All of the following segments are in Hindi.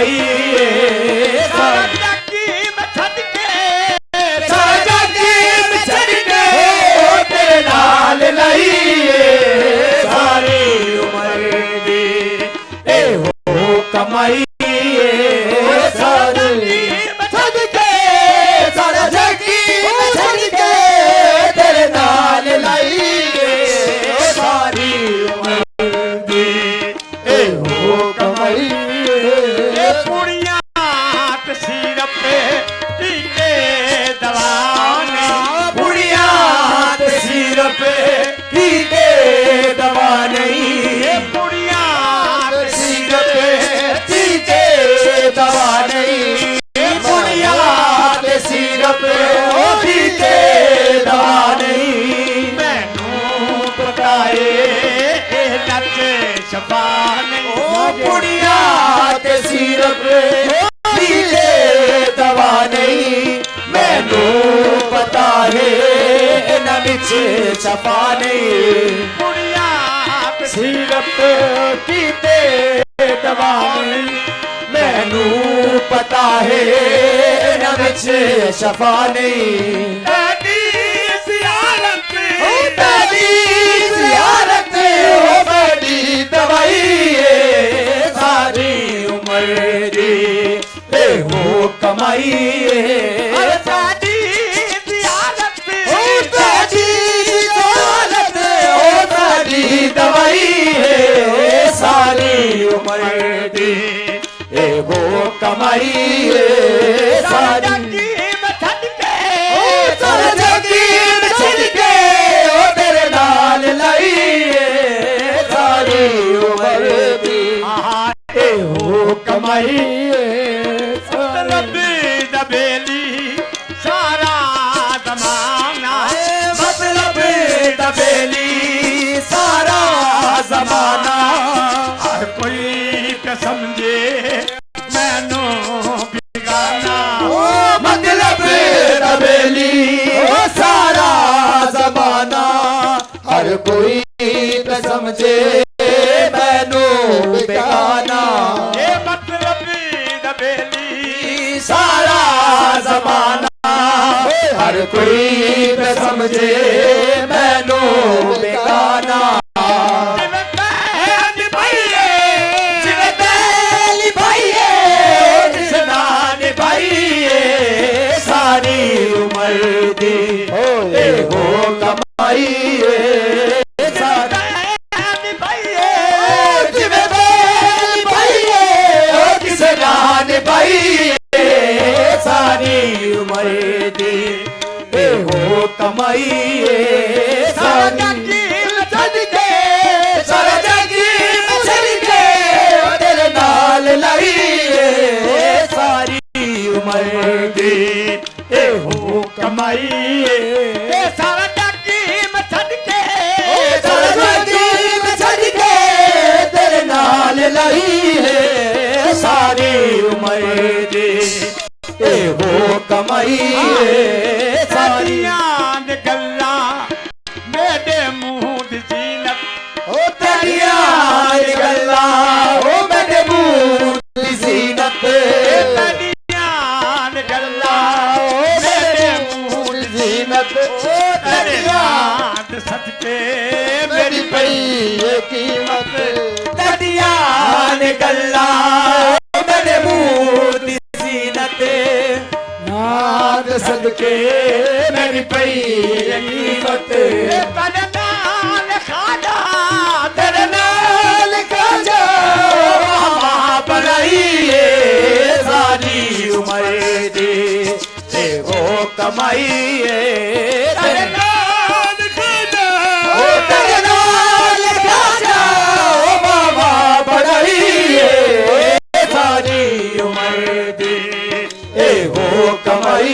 कमाई सारा जगी में छड़ के सारा जगी में छड़ के तेरे नाल लाईए सारी उम्र दी ए हो कमाई सारा जगी में छड़ के सारा जगी में छड़ के तेरे नाल लाईए सारी उम्र दी ए हो कमाई पुड़िया सिर पे टीके दवाने पुड़िया सिर पे टीके दवा नहीं पुड़िया सिर पे टीके दवा नहीं पुड़िया सिर पे टीके दवा नहीं मैनू बताए नच छपा नहीं पुड़िया सिर पे दवा नहीं मैनू पता है न बिछे छपा नहीं पुड़िया सिर पे कीते दवा नहीं मैनू पता है न बिछे छपा नहीं तेरी ज़ियारत हो बड़ी दवाई सारी उम्र दी हो कमाई सारी ज़ियारत हो सारी दवाई सारी उम्र दी हो कमाई सारा जगी में छड़ के सारा जगी में छड़ के तेरे नाल लाईए सारी उम्र दी हो कमाई दबेली सारा जमाना मतलब दबेली सारा जमाना हर कोई क्या समझे मैनू बिगाना मतलब दबेली सारा जमाना हर कोई क्या समझे मैनू बिगाना ये मतलब दबेली सारा जमाना हर कोई पे समझे मैनू बेगाना सारी उम्र दी हो कमाई सारी उम्र दी हो कमाई सारा जगी में छड़ के सारा जगी में छड़ के तेरे नाल लाईए सारी उम्र दी हो कमाई सारा जगी में छड़ के सारा जगी में छड़ के तेरे नाल लाईए सारी उम्र दी हो कमाई सारियां गल्ला मेरे मुंह दी जीनत ओ तेरियां गल्ला ओ मेरे मुंह दी जीनत तेरियां गल्ला ओ मेरे मुंह दी जीनत ओ तेरियां सदके मेरी पई कीमत तेरियां गल्ला ओ मेरे मुंह दी नाद सदके मेरी पई कीमत तेरे नाल खाजा तेरे नाल खाजा बनाईए सारी उम्र दी हो कमाई तेरे नाल खाजा तेरे नाल खाजा बाबा बनाईए सारी उम्र दी हो कमाई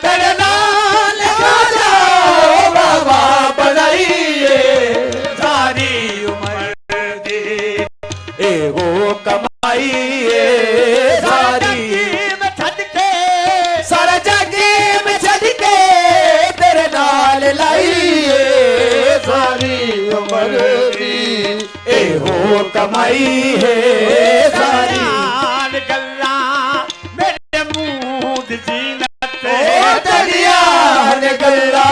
तेरे नाल खाजा बाबा बनाईए सारी उम्र दी हो कमाई सारी में छड़ के कमाई है सारी गल्ला मेरे मुंह दी जीनत तेरिया गल्ला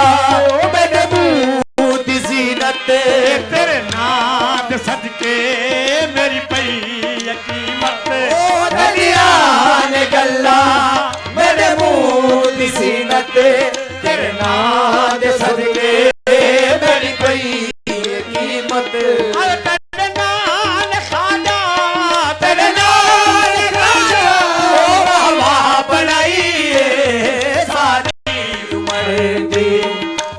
मेरे मुंह दी जीनत तेरे नाम सदके मेरी पई कीमत तेरिया गल्ला मेरे मुंह दी जीनत तेरे नाम दे सदके मेरी पई कीमत तेरे नाल खाजा तेरे नाल खाजा बाबा बनाई सारी उम्र दी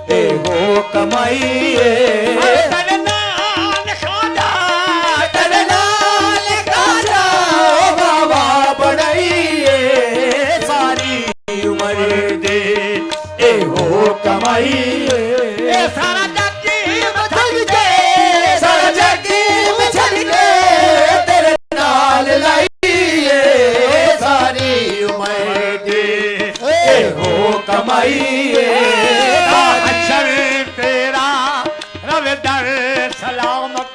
ते हो कमाई तेरे नाल खाजा तेरे नाल खाजा बाबा बनाई सारी उम्र दे ए हो कमाई सारा जग बदल के सारा जग बिछड़ के तेरे नाल लाइए सारी उम्र दे ए हो कमाई अक्षर तेरा रवे दर सलामत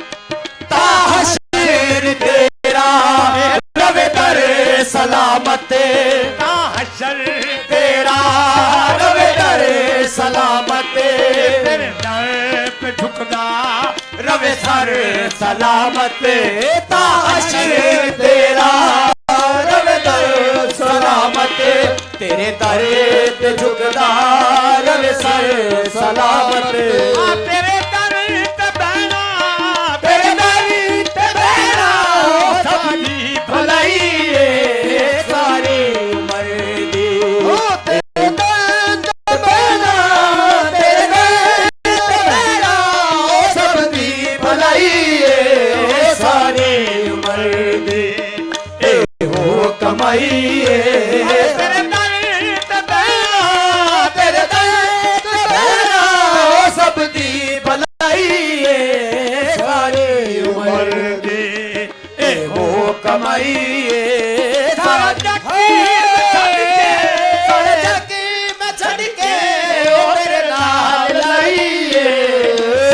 ताहशर तेरा रवे दर सलामत ताहशर तेरा रवे दर सलामत तेरे दर पे झुकदा रवे सर सलामत ताहशर तेरा रवे दर सलामत तेरे दर ते झुकदा रवे सर सलामत तेरे दर ते बहना तेरे दर ते बहना सारी भलाई सारी उम्र दी तेरे दर ते बहना तेरे दर ते बहना सब दी भलाई सारी उम्र दी ए हो कमाई तेरे दर ते बहना तेरे दर ते बहना सब दी भलाई सारी उम्र दी ए हो कमाई सारा जग सारे जगी में छड़ के ओ तेरे नाल लाइए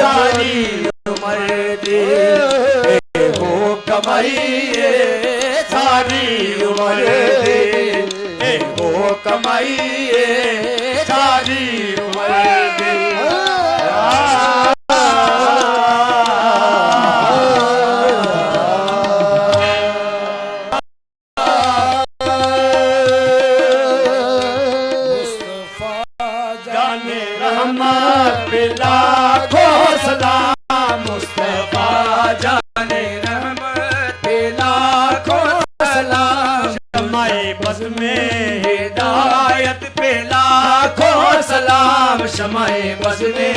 सारी उम्र दी ए हो कमाई सारी उम्र दी ए हो कमाई सारी उम्र दी जाने रहमत लाखों सलाम मुस्तफा जाने रहमत लाखों सलाम शमाए बस में हिदायत पे लाखों सलाम शमाए बस में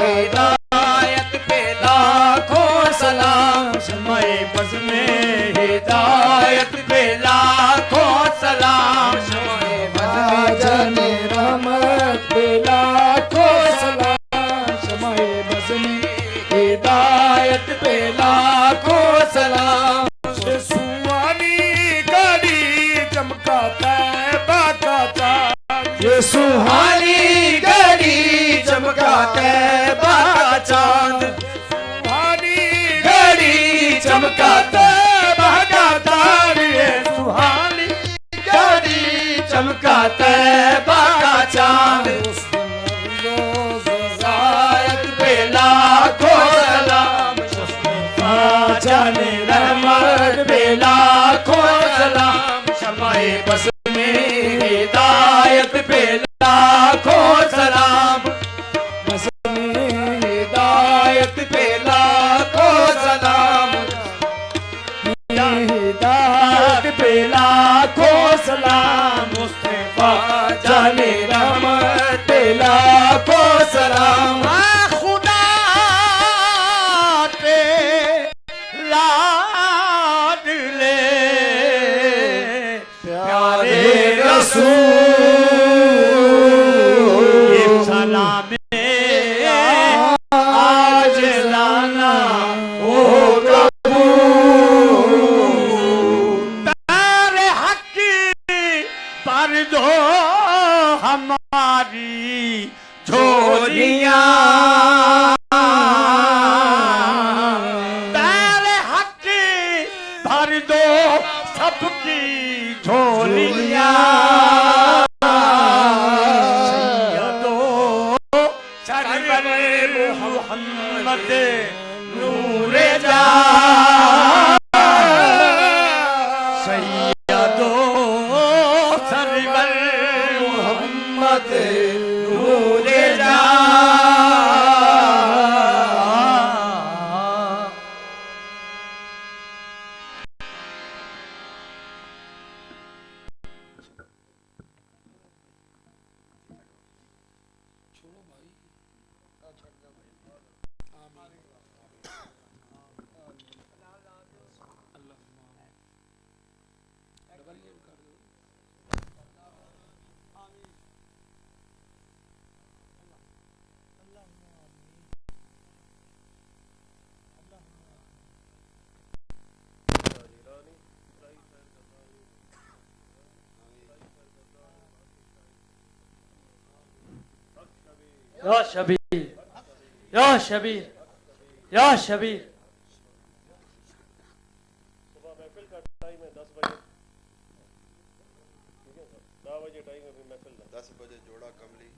हिदायत पे लाखों सलाम शमाए बस में हिदायत पे लाखों सलाम शमाए जाने रहमत पे लाखों सलाम शमाए बस में हिदायत पे लाखों सलाम सुहानी गाड़ी चमकाता है बाकाता ये सुहानी घड़ी चमकाता है बाका चांद सुहानी घड़ी चमकाता है बाका चांद ये सुहानी घड़ी चमकाता है बाका चांद हिदायत पे लाखों सलाम जाने रहमत पे लाखों सलाम शमाए बस में हिदायत पे लाखों सलाम बस में हिदायत पे लाखों सलाम हिदायत पे लाखों सलाम मुस्तफा जाने रहमत पे लाखों सलाम खुदा पे लाड ले प्यारे रसूल ये सलाम आज लाना ओ कबूल तारे हक पर दो हमारी झोलियां तारे हक सरवर मोहम्मद नूरे जा सैयदो सरवर मोहम्मद नूरे जा या शबीर या शबीर या शबीर सुबह महफिल का टाइम है 10 बजे, ठीक है सर, 10 बजे टाइम है, फिर महफिल का 10 बजे जोड़ा कमली